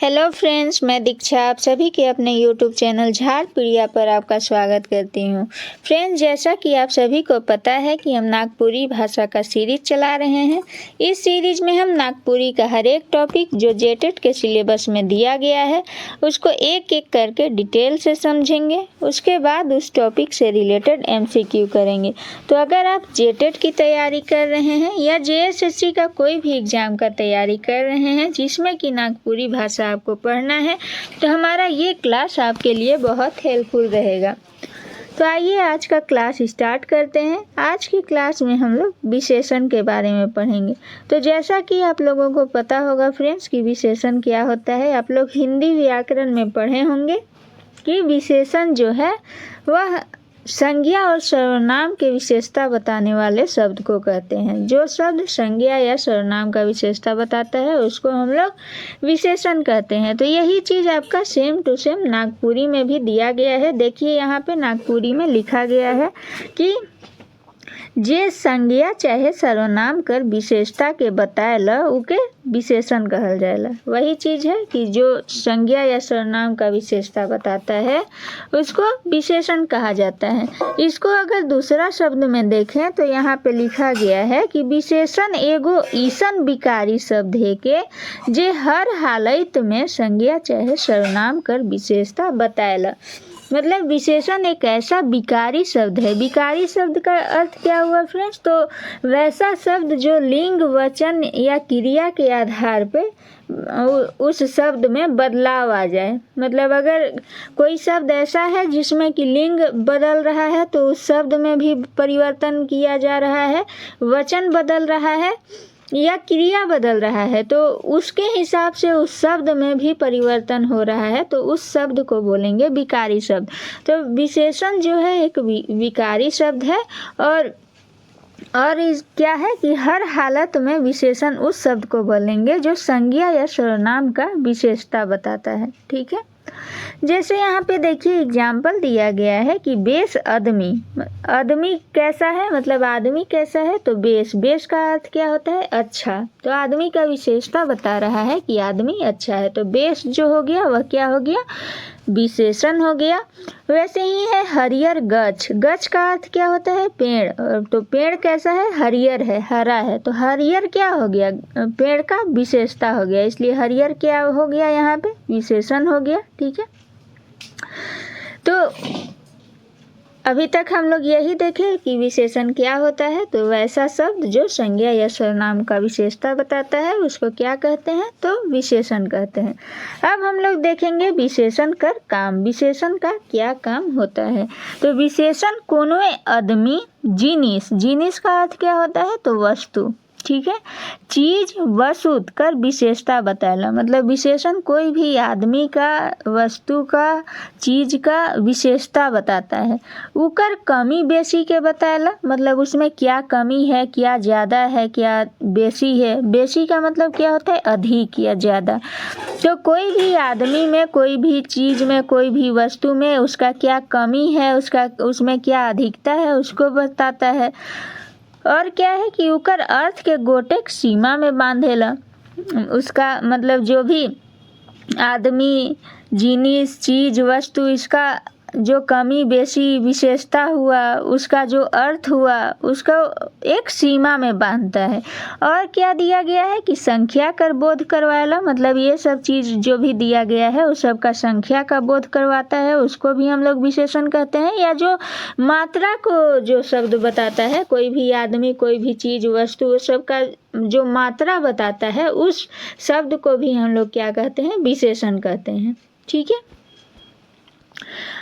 Hello friends, मैं दीक्षा आप सभी के अपने यूट्यूब चैनल झाड़ पीढ़िया पर आपका स्वागत करती हूँ। फ्रेंड्स, जैसा कि आप सभी को पता है कि हम नागपुरी भाषा का सीरीज चला रहे हैं। इस सीरीज में हम नागपुरी का हर एक टॉपिक जो जेटेट के सिलेबस में दिया गया है उसको एक एक करके डिटेल से समझेंगे। उसके बाद उस टॉपिक से रिलेटेड MCQ करेंगे। तो अगर आप जेटेट की तैयारी कर रहे हैं या JSSC का कोई भी एग्ज़ाम का तैयारी कर रहे हैं जिसमें कि नागपुरी भाषा आपको पढ़ना है, तो हमारा ये क्लास आपके लिए बहुत हेल्पफुल रहेगा। तो आइए आज का क्लास स्टार्ट करते हैं। आज की क्लास में हम लोग विशेषण के बारे में पढ़ेंगे। तो जैसा कि आप लोगों को पता होगा फ्रेंड्स कि विशेषण क्या होता है, आप लोग हिंदी व्याकरण में पढ़े होंगे कि विशेषण जो है वह संज्ञा और सर्वनाम के विशेषता बताने वाले शब्द को कहते हैं। जो शब्द संज्ञा या सर्वनाम का विशेषता बताता है उसको हम लोग विशेषण कहते हैं। तो यही चीज़ आपका सेम टू सेम नागपुरी में भी दिया गया है। देखिए यहाँ पे नागपुरी में लिखा गया है कि जे संज्ञा चाहे सर्वनाम कर विशेषता के बताएला उके विशेषण कहल जाएला। वही चीज़ है कि जो संज्ञा या सर्वनाम का विशेषता बताता है उसको विशेषण कहा जाता है। इसको अगर दूसरा शब्द में देखें तो यहाँ पे लिखा गया है कि विशेषण एगो ईसन विकारी शब्द है के जे हर हालत में संज्ञा चाहे सर्वनाम कर विशेषता बताएला। मतलब विशेषण एक ऐसा विकारी शब्द है। विकारी शब्द का अर्थ क्या हुआ फ्रेंड्स? तो वैसा शब्द जो लिंग, वचन या क्रिया के आधार पे उस शब्द में बदलाव आ जाए। मतलब अगर कोई शब्द ऐसा है जिसमें कि लिंग बदल रहा है तो उस शब्द में भी परिवर्तन किया जा रहा है, वचन बदल रहा है या क्रिया बदल रहा है, तो उसके हिसाब से उस शब्द में भी परिवर्तन हो रहा है, तो उस शब्द को बोलेंगे विकारी शब्द। तो विशेषण जो है एक विकारी शब्द है और क्या है कि हर हालत में विशेषण उस शब्द को बोलेंगे जो संज्ञा या सर्वनाम का विशेषता बताता है। ठीक है, जैसे यहाँ पे देखिए एग्जाम्पल दिया गया है कि बेस आदमी। आदमी कैसा है, मतलब आदमी कैसा है, तो बेस का अर्थ क्या होता है? अच्छा। तो आदमी का विशेषता बता रहा है कि आदमी अच्छा है, तो बेस जो हो गया वह क्या हो गया? विशेषण हो गया। वैसे ही है हरियर गछ। गछ का अर्थ क्या होता है? पेड़। तो पेड़ कैसा है? हरियर है, हरा है। तो हरियर क्या हो गया? पेड़ का विशेषता हो गया, इसलिए हरियर क्या हो गया? यहाँ पे विशेषण हो गया। ठीक है, तो अभी तक हम लोग यही देखे कि विशेषण क्या होता है। तो वैसा शब्द जो संज्ञा या सर्वनाम का विशेषता बताता है उसको क्या कहते हैं? तो विशेषण कहते हैं। अब हम लोग देखेंगे विशेषण कर काम। विशेषण का क्या काम होता है? तो विशेषण कोनो आदमी, जिनिस का अर्थ क्या होता है? तो वस्तु। ठीक है, चीज, वस्तु कर विशेषता बताएला। मतलब विशेषण कोई भी आदमी का, वस्तु का, चीज का विशेषता बताता है। उकर कमी बेसी के बताएला, मतलब उसमें क्या कमी है, क्या ज़्यादा है, क्या बेसी है। बेसी का मतलब क्या होता है? अधिक या ज़्यादा। तो कोई भी आदमी में, कोई भी चीज़ में, कोई भी वस्तु में उसका क्या कमी है, उसमें क्या अधिकता है उसको बताता है। और क्या है कि उकर अर्थ के गोटेक सीमा में बांधेला। उसका मतलब जो भी आदमी, जिनिस, चीज, वस्तु, इसका जो कमी बेसी विशेषता हुआ, उसका जो अर्थ हुआ, उसको एक सीमा में बांधता है। और क्या दिया गया है कि संख्या कर बोध करवाएला। मतलब ये सब चीज़ जो भी दिया गया है उस सब का संख्या का बोध करवाता है, उसको भी हम लोग विशेषण कहते हैं। या जो मात्रा को जो शब्द बताता है, कोई भी आदमी, कोई भी चीज़, वस्तु, उस सब का जो मात्रा बताता है उस शब्द को भी हम लोग क्या कहते हैं? विशेषण कहते हैं। ठीक है,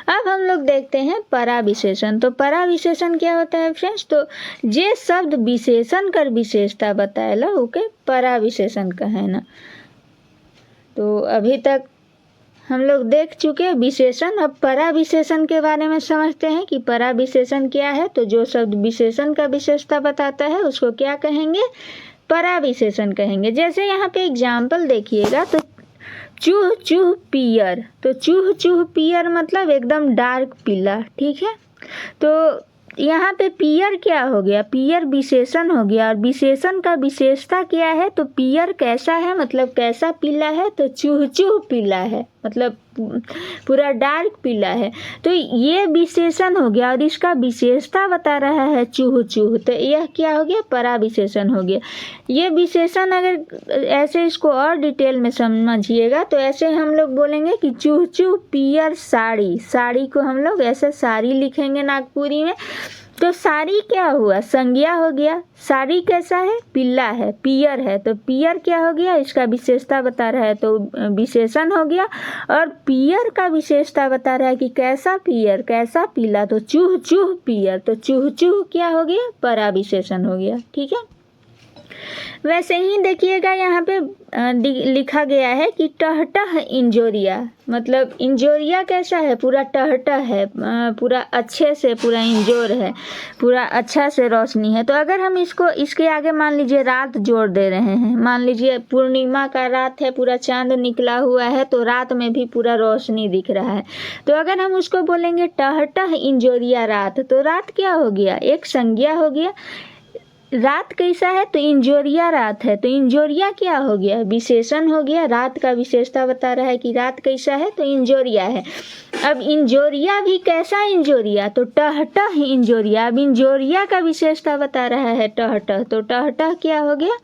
अब हम लोग देखते हैं पराविशेषण। तो पराविशेषण क्या होता है फ्रेंड्स? तो जे शब्द विशेषण कर विशेषता बताएला ओके पराविशेषण कहे ना। तो अभी तक हम लोग देख चुके विशेषण। अब पराविशेषण के बारे में समझते हैं कि पराविशेषण क्या है। तो जो शब्द विशेषण का विशेषता बताता है उसको क्या कहेंगे? पराविशेषण कहेंगे। जैसे यहाँ पे एग्जाम्पल देखिएगा, तो चूह चूह पियर। तो चूह चूह पियर मतलब एकदम डार्क पीला। ठीक है, तो यहाँ पे पियर क्या हो गया, पियर विशेषण हो गया, और विशेषण का विशेषता क्या है, तो पियर कैसा है, मतलब कैसा पीला है, तो चूह चूह पीला है, मतलब पूरा डार्क पीला है। तो ये विशेषण हो गया और इसका विशेषता बता रहा है चूह चूह, तो यह क्या हो गया, परा विशेषण हो गया। ये विशेषण अगर ऐसे इसको और डिटेल में समझिएगा तो ऐसे हम लोग बोलेंगे कि चूह चूह पियर साड़ी, साड़ी को हम लोग ऐसे साड़ी लिखेंगे नागपुरी में। तो साड़ी क्या हुआ, संज्ञा हो गया, साड़ी कैसा है, पीला है, पियर है, तो पियर क्या हो गया, इसका विशेषता बता रहा है तो विशेषण हो गया। और पियर का विशेषता बता रहा है कि कैसा पियर, कैसा पीला, तो चूह चूह पियर, तो चूह चूह क्या हो गया, परा विशेषण हो गया। ठीक है, वैसे ही देखिएगा यहाँ पे लिखा गया है कि टहटह इंजोरिया, मतलब इंजोरिया कैसा है, पूरा टहटह है, पूरा अच्छे से पूरा इंजोर है, पूरा अच्छा से रोशनी है। तो अगर हम इसको इसके आगे मान लीजिए रात जोड़ दे रहे हैं, मान लीजिए पूर्णिमा का रात है, पूरा चांद निकला हुआ है, तो रात में भी पूरा रोशनी दिख रहा है। तो अगर हम उसको बोलेंगे टहटह इंजोरिया रात, तो रात क्या हो गया, एक संज्ञा हो गया। रात कैसा है, तो इंजोरिया रात है, तो इंजोरिया क्या हो गया, विशेषण हो गया। रात का विशेषता बता रहा है कि रात कैसा है, तो इंजोरिया है। अब इंजोरिया भी कैसा इंजोरिया, तो टहटह इंजोरिया। अब इंजोरिया का विशेषता बता रहा है टहटह, तो टहटह क्या हो गया,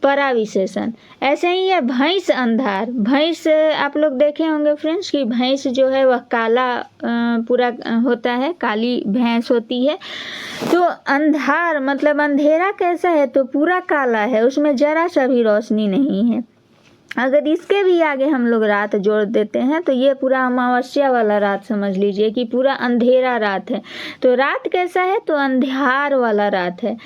परा विशेषण। ऐसे ही है भैंस अंधार, भैंस आप लोग देखे होंगे फ्रेंड्स कि भैंस जो है वह काला पूरा होता है, काली भैंस होती है। तो अंधार मतलब अंधेरा कैसा है, तो पूरा काला है, उसमें जरा सा भी रोशनी नहीं है। अगर इसके भी आगे हम लोग रात जोड़ देते हैं तो ये पूरा अमावस्या वाला रात समझ लीजिए कि पूरा अंधेरा रात है। तो रात कैसा है, तो अंधार वाला रात है,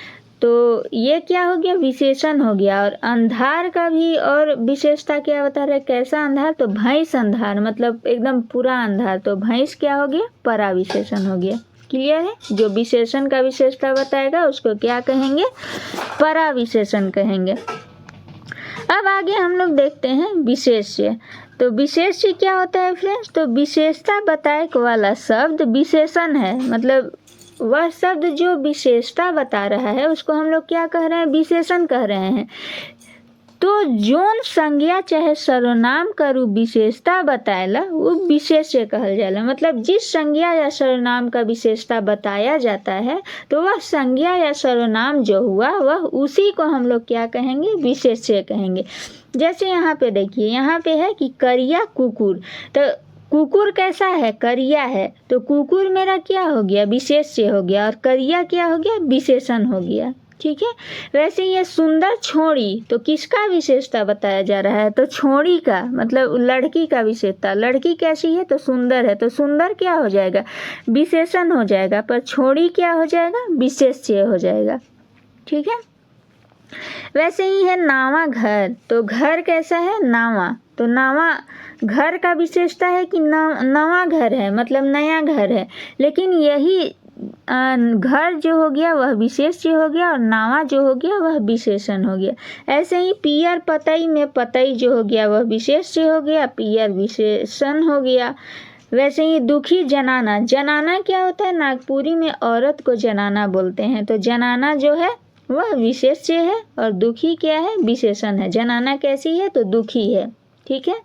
तो ये क्या हो गया, विशेषण हो गया। और अंधार का भी और विशेषता क्या बता रहे, कैसा अंधार, तो भैंस अंधार, मतलब एकदम पूरा अंधार, तो भैंस क्या हो गया, परा विशेषण हो गया। क्लियर है, जो विशेषण का विशेषता बताएगा उसको क्या कहेंगे, परा विशेषण कहेंगे। अब आगे हम लोग देखते हैं विशेष्य। तो विशेष्य क्या होता है फ्रेंड्स, तो विशेषता बताए वाला शब्द विशेषण है, मतलब वह शब्द जो विशेषता बता रहा है उसको हम लोग क्या कह रहे हैं, विशेषण कह रहे हैं। तो जोन संज्ञा चाहे सर्वनाम का रूप विशेषता बताएला वो विशेष्य कहल जाला। मतलब जिस संज्ञा या सर्वनाम का विशेषता बताया जाता है तो वह संज्ञा या सर्वनाम जो हुआ वह उसी को हम लोग क्या कहेंगे, विशेष्य कहेंगे। जैसे यहाँ पे देखिए, यहाँ पे है कि करिया कुकुर, तो कुकुर कैसा है, करिया है, तो कुकुर मेरा क्या हो गया, विशेष्य हो गया, और करिया क्या हो गया, विशेषण हो गया। ठीक है, वैसे ये सुंदर छोड़ी, तो किसका विशेषता बताया जा रहा है, तो छोड़ी का, मतलब लड़की का विशेषता। लड़की कैसी है, तो सुंदर है, तो सुंदर क्या हो जाएगा, विशेषण हो जाएगा, पर छोड़ी क्या हो जाएगा, विशेष्य हो जाएगा। ठीक है, वैसे ही है नावा घर, तो घर कैसा है, नावा, तो नावा घर का विशेषता है कि नवा घर है, मतलब नया घर है, लेकिन यही घर जो हो गया वह विशेष्य हो गया और नावा जो हो गया वह विशेषण हो गया। ऐसे ही पियर पतई में पतई जो हो गया वह विशेष्य हो गया, पियर विशेषण हो गया। वैसे ही दुखी जनाना, जनाना क्या होता है, नागपुरी में औरत को जनाना बोलते हैं, तो जनाना जो है वह विशेष्य है और दुखी क्या है, विशेषण है। जनाना कैसी है, तो दुखी है। ठीक है,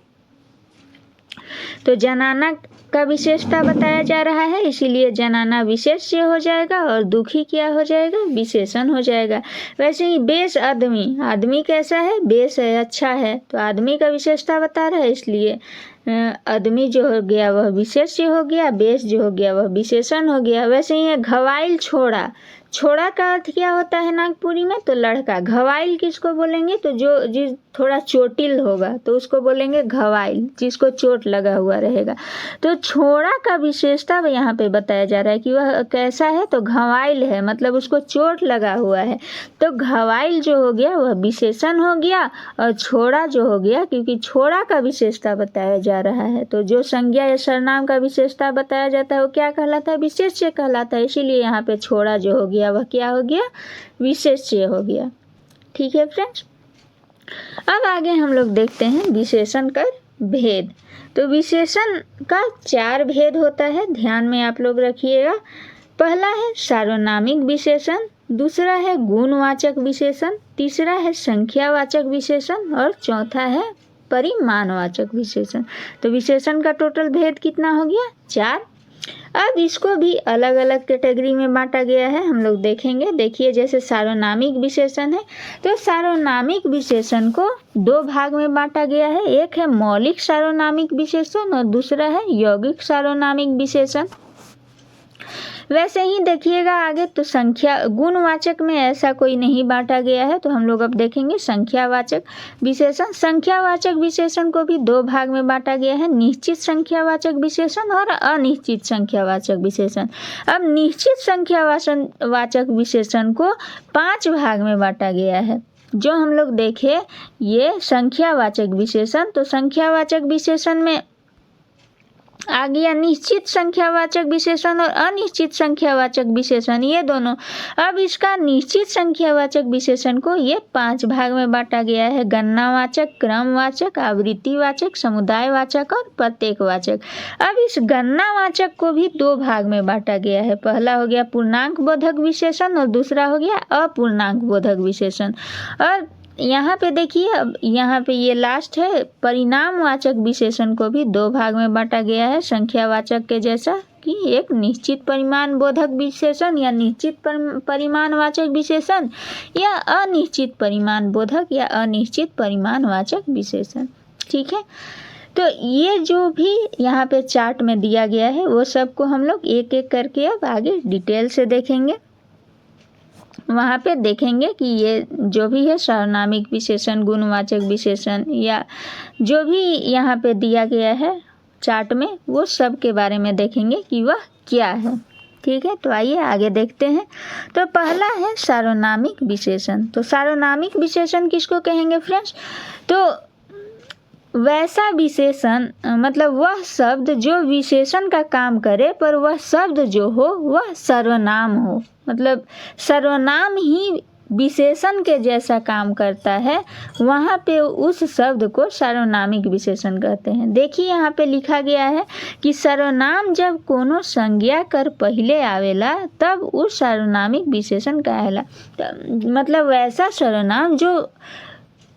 तो जनाना का विशेषता बताया जा रहा है, इसीलिए जनाना विशेष्य हो जाएगा और दुखी क्या हो जाएगा, विशेषण हो जाएगा। वैसे ही बेश आदमी, आदमी कैसा है, बेश है, अच्छा है, तो आदमी का विशेषता बता रहा है, इसलिए आदमी जो हो गया वह विशेष्य हो गया, बेश जो हो गया वह विशेषण हो गया। वैसे ही घवाइल छोड़ा, छोड़ा का अर्थ क्या होता है नागपुरी में, तो लड़का। घवाइल किसको बोलेंगे, तो जो जिस थोड़ा चोटिल होगा तो उसको बोलेंगे घवाइल, जिसको चोट लगा हुआ रहेगा। तो छोड़ा का विशेषता यहाँ पे बताया जा रहा है कि वह कैसा है, तो घवाइल है, मतलब उसको चोट लगा हुआ है। तो घवाइल जो हो गया वह विशेषण हो गया और छोड़ा जो हो गया, क्योंकि छोड़ा का विशेषता बताया जा रहा है, तो जो संज्ञा या सर्वनाम का विशेषता बताया जाता है वो क्या कहलाता है, विशेष्य कहलाता है। इसीलिए यहाँ पे छोड़ा जो हो गया वह क्या हो गया, विशेष्य हो गया। ठीक है फ्रेंड्स, अब आगे हम लोग देखते हैं विशेषण का भेद। तो विशेषण का 4 भेद होता है, ध्यान में आप लोग रखिएगा। पहला है सार्वनामिक विशेषण, दूसरा है गुणवाचक विशेषण, तीसरा है संख्यावाचक विशेषण और चौथा है परिमाणवाचक विशेषण। तो विशेषण का टोटल भेद कितना हो गया? 4। अब इसको भी अलग अलग कैटेगरी में बांटा गया है, हम लोग देखेंगे। देखिए, जैसे सार्वनामिक विशेषण है तो सार्वनामिक विशेषण को 2 भाग में बांटा गया है। एक है मौलिक सार्वनामिक विशेषण और दूसरा है यौगिक सार्वनामिक विशेषण। वैसे ही देखिएगा आगे, तो संख्या गुणवाचक में ऐसा कोई नहीं बांटा गया है, तो हम लोग अब देखेंगे संख्यावाचक विशेषण। संख्यावाचक विशेषण को भी 2 भाग में बांटा गया है, निश्चित संख्यावाचक विशेषण और अनिश्चित संख्यावाचक विशेषण। अब निश्चित संख्यावाचक विशेषण को 5 भाग में बांटा गया है। जो हम लोग देखे ये संख्यावाचक विशेषण, तो संख्यावाचक विशेषण में आ गया निश्चित संख्यावाचक विशेषण और अनिश्चित संख्यावाचक विशेषण, ये दोनों। अब इसका निश्चित संख्यावाचक विशेषण को ये 5 भाग में बांटा गया है, गणनावाचक, क्रमवाचक, आवृत्तिवाचक, समुदायवाचक और प्रत्येकवाचक। अब इस गणनावाचक को भी 2 भाग में बांटा गया है। पहला हो गया पूर्णांक बोधक विशेषण और दूसरा हो गया अपूर्णांक बोधक विशेषण। और यहाँ पे देखिए, अब यहाँ पे ये लास्ट है, परिणामवाचक विशेषण को भी 2 भाग में बांटा गया है, संख्यावाचक के जैसा कि एक निश्चित परिमाण बोधक विशेषण या निश्चित परिमाणवाचक विशेषण या अनिश्चित परिमाण बोधक या अनिश्चित परिमाणवाचक विशेषण। ठीक है, तो ये जो भी यहाँ पे चार्ट में दिया गया है वो सबको हम लोग एक एक करके अब आगे डिटेल से देखेंगे। वहाँ पे देखेंगे कि ये जो भी है सार्वनामिक विशेषण, गुणवाचक विशेषण या जो भी यहाँ पे दिया गया है चार्ट में, वो सब के बारे में देखेंगे कि वह क्या है। ठीक है, तो आइए आगे देखते हैं। तो पहला है सार्वनामिक विशेषण। तो सार्वनामिक विशेषण किसको कहेंगे फ्रेंड्स? तो वैसा विशेषण, मतलब वह शब्द जो विशेषण का काम करे पर वह शब्द जो हो वह सर्वनाम हो, मतलब सर्वनाम ही विशेषण के जैसा काम करता है, वहाँ पे उस शब्द को सार्वनामिक विशेषण कहते हैं। देखिए यहाँ पे लिखा गया है कि सर्वनाम जब कोनो संज्ञा कर पहले आवेला तब उस सार्वनामिक विशेषण कहेला। मतलब वैसा सर्वनाम जो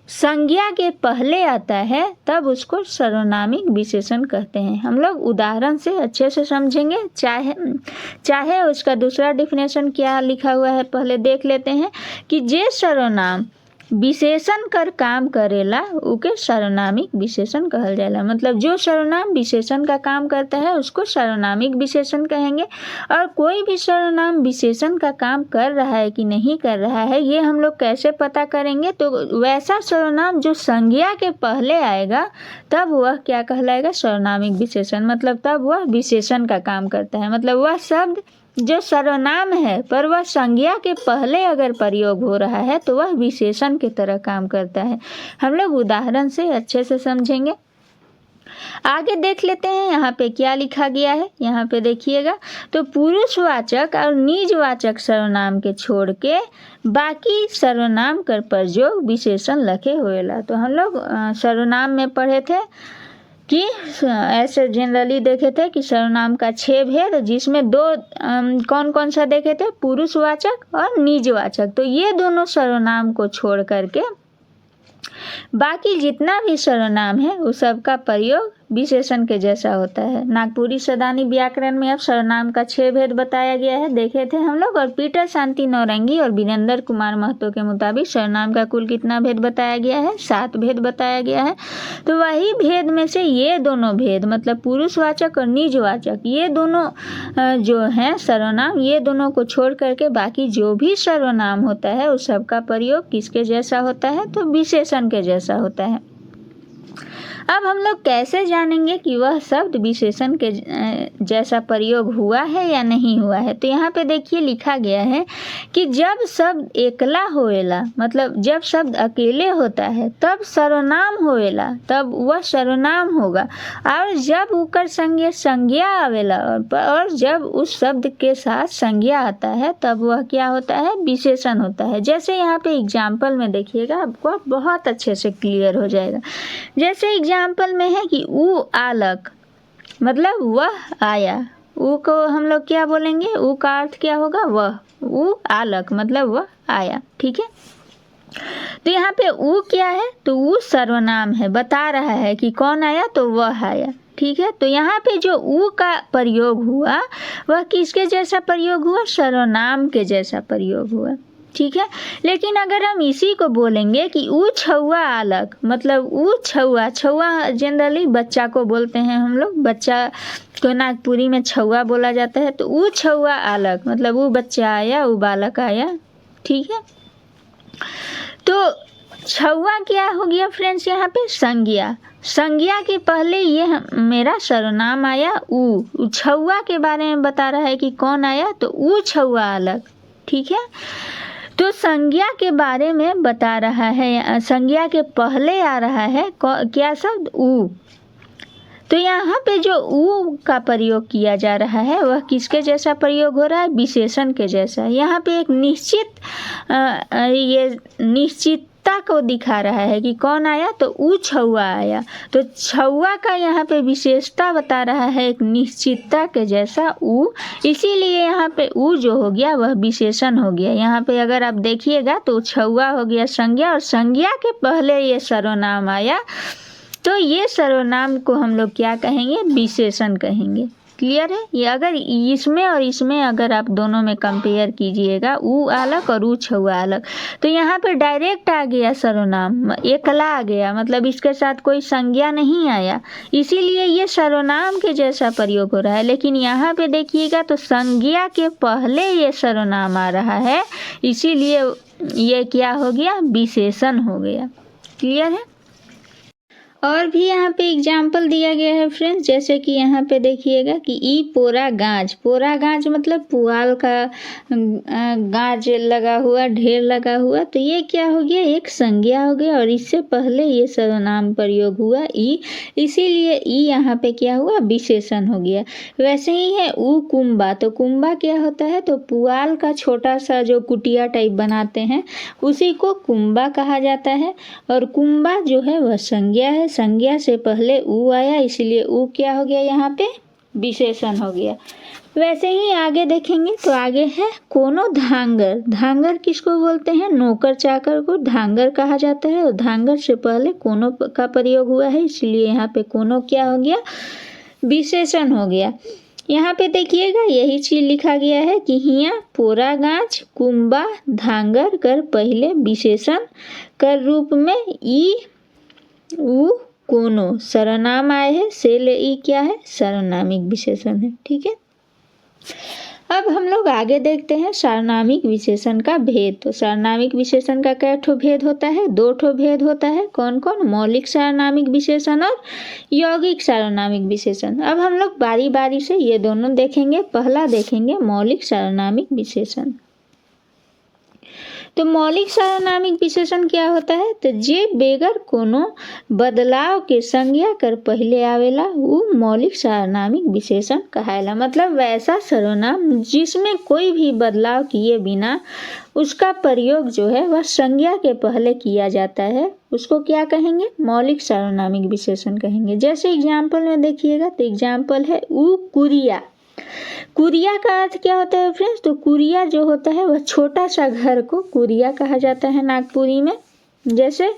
संज्ञा के पहले आता है तब उसको सर्वनामिक विशेषण कहते हैं। हम लोग उदाहरण से अच्छे से समझेंगे, चाहे उसका दूसरा डिफिनेशन क्या लिखा हुआ है पहले देख लेते हैं कि जे सर्वनाम विशेषण कर काम करेला उके सर्वनामिक विशेषण कहल जाला। मतलब जो सर्वनाम विशेषण का काम करता है उसको सर्वनामिक विशेषण कहेंगे। और कोई भी सर्वनाम विशेषण का काम कर रहा है कि नहीं कर रहा है ये हम लोग कैसे पता करेंगे? तो वैसा सर्वनाम जो संज्ञा के पहले आएगा तब वह क्या कहलाएगा? सर्वनामिक विशेषण। मतलब तब वह विशेषण का काम करता है। मतलब वह शब्द जो सर्वनाम है पर वह संज्ञा के पहले अगर प्रयोग हो रहा है तो वह विशेषण की तरह काम करता है। हम लोग उदाहरण से अच्छे से समझेंगे। आगे देख लेते हैं यहाँ पे क्या लिखा गया है। यहाँ पे देखिएगा, तो पुरुषवाचक और निजवाचक सर्वनाम के छोड़ के बाकी सर्वनाम कर प्रयोग विशेषण लखे होएला। तो हम लोग सर्वनाम में पढ़े थे कि ऐसे जनरली देखे थे कि सर्वनाम का 6 भेद, जिसमें 2 कौन कौन सा देखे थे? पुरुषवाचक और निजवाचक। तो ये दोनों सर्वनाम को छोड़ करके बाकी जितना भी सर्वनाम है उस सब का प्रयोग विशेषण के जैसा होता है। नागपुरी सदानी व्याकरण में अब सर्वनाम का 6 भेद बताया गया है, देखे थे हम लोग। और पीटर शांति नौरंगी और वीरेंद्र कुमार महतो के मुताबिक सर्वनाम का कुल कितना भेद बताया गया है? 7 भेद बताया गया है। तो वही भेद में से ये दोनों भेद, मतलब पुरुषवाचक और निजवाचक, ये दोनों जो हैं सर्वनाम, ये दोनों को छोड़ करके बाकी जो भी सर्वनाम होता है उस सब का प्रयोग किसके जैसा होता है? तो विशेषण के जैसा होता है। अब हम लोग कैसे जानेंगे कि वह शब्द विशेषण के जैसा प्रयोग हुआ है या नहीं हुआ है? तो यहाँ पे देखिए लिखा गया है कि जब शब्द एकला होएला, मतलब जब शब्द अकेले होता है तब सर्वनाम होएला, तब वह सर्वनाम होगा। और जब उकर संगे संज्ञा आवेला और जब उस शब्द के साथ संज्ञा आता है तब वह क्या होता है? विशेषण होता है। जैसे यहाँ पे एग्जाम्पल में देखिएगा, आपको बहुत अच्छे से क्लियर हो जाएगा। जैसे एग्जाम्पल में है कि ऊ आलक, मतलब वह आया। ऊ को हम लोग क्या बोलेंगे, ऊ का अर्थ क्या होगा, वह, ऊ आलक मतलब वह आया। ठीक है, तो यहाँ पे ऊ क्या है, तो ऊ सर्वनाम है, बता रहा है कि कौन आया, तो वह आया। ठीक है, तो यहाँ पे जो ऊ का प्रयोग हुआ वह किसके जैसा प्रयोग हुआ, सर्वनाम के जैसा प्रयोग हुआ। ठीक है, लेकिन अगर हम इसी को बोलेंगे कि ऊ छौआ आलक, मतलब ऊ छौआ, छौआ जनरली बच्चा को बोलते हैं हम लोग, बच्चा को नागपुरी में छौआ बोला जाता है, तो ऊ छौआ आलक मतलब वो बच्चा आया, वो बालक आया। ठीक है, तो छौआ क्या हो गया फ्रेंड्स, यहाँ पे संज्ञा, संज्ञा के पहले ये मेरा सर्वनाम आया ऊ, छौआ के बारे में बता रहा है कि कौन आया, तो ऊ छौआ आलक। ठीक है, तो संज्ञा के बारे में बता रहा है, संज्ञा के पहले आ रहा है क्या शब्द, ऊ। तो यहाँ पे जो ऊ का प्रयोग किया जा रहा है वह किसके जैसा प्रयोग हो रहा है, विशेषण के जैसा। यहाँ पे एक ये निश्चितता को दिखा रहा है कि कौन आया, तो ऊ छौआ आया। तो छौआ का यहाँ पे विशेषता बता रहा है एक निश्चितता के जैसा ऊ, इसीलिए यहाँ पे ऊ जो हो गया वह विशेषण हो गया। यहाँ पे अगर आप देखिएगा तो छौआ हो गया संज्ञा, और संज्ञा के पहले ये सर्वनाम आया, तो ये सर्वनाम को हम लोग क्या कहेंगे, विशेषण कहेंगे। क्लियर है, ये अगर इसमें और इसमें अगर आप दोनों में कंपेयर कीजिएगा, ऊ आलक और ऊ छौआ आलक, तो यहाँ पे डायरेक्ट आ गया सर्वनाम, एकला आ गया, मतलब इसके साथ कोई संज्ञा नहीं आया, इसीलिए ये सर्वनाम के जैसा प्रयोग हो रहा है। लेकिन यहाँ पे देखिएगा तो संज्ञा के पहले ये सर्वनाम आ रहा है, इसीलिए ये क्या हो गया, विशेषण हो गया। क्लियर है, और भी यहाँ पे एग्जाम्पल दिया गया है फ्रेंड्स, जैसे कि यहाँ पे देखिएगा कि ई पोरा गाज, पोरा गाज मतलब पुआल का गाज लगा हुआ, ढेर लगा हुआ, तो ये क्या हो गया, एक संज्ञा हो गया, और इससे पहले ये सर्वनाम प्रयोग हुआ ई, इसीलिए ई यहाँ पे क्या हुआ, विशेषण हो गया। वैसे ही है ऊ कुंबा, तो कुंबा क्या होता है, तो पुआल का छोटा सा जो कुटिया टाइप बनाते हैं उसी को कुंबा कहा जाता है, और कुंबा जो है वह संज्ञा है, संज्ञा से पहले ऊ आया, इसलिए ऊ क्या हो गया, यहाँ पे विशेषण हो गया। वैसे ही आगे देखेंगे तो आगे है कोनो धांगर, धांगर किसको बोलते हैं, नौकर चाकर को धांगर कहा जाता है, और धांगर से पहले कोनो का प्रयोग हुआ है, इसलिए यहाँ पे कोनो क्या हो गया, विशेषण हो गया। यहाँ पे देखिएगा यही चीज लिखा गया है कि हिया पोरा गाछ कुंबा धांगर कर पहले विशेषण कर रूप में ई ऊ कोनो सर्वनाम आए हैं, से ले ई क्या है, सर्वनामिक विशेषण है। ठीक है, अब हम लोग आगे देखते हैं सार्वनामिक विशेषण का भेद। तो सार्वनामिक विशेषण का कै ठो भेद होता है, दो ठो भेद होता है। कौन कौन, मौलिक सार्वनामिक विशेषण और यौगिक सार्वनामिक विशेषण। अब हम लोग बारी बारी से ये दोनों देखेंगे। पहला देखेंगे मौलिक सार्वनामिक विशेषण। तो मौलिक सार्वनामिक विशेषण क्या होता है, तो जे बेगर कोनो बदलाव के संज्ञा कर पहले आवेला वो मौलिक सार्वनामिक विशेषण कहायला। मतलब वैसा सर्वनाम जिसमें कोई भी बदलाव किए बिना उसका प्रयोग जो है वह संज्ञा के पहले किया जाता है, उसको क्या कहेंगे, मौलिक सार्वनामिक विशेषण कहेंगे। जैसे एग्जाम्पल में देखिएगा तो एग्जाम्पल है ऊ कुरिया। कुरिया का अर्थ क्या होता है फ्रेंड्स, तो कुरिया जो होता है वह छोटा सा घर को कुरिया कहा जाता है नागपुरी में। जैसे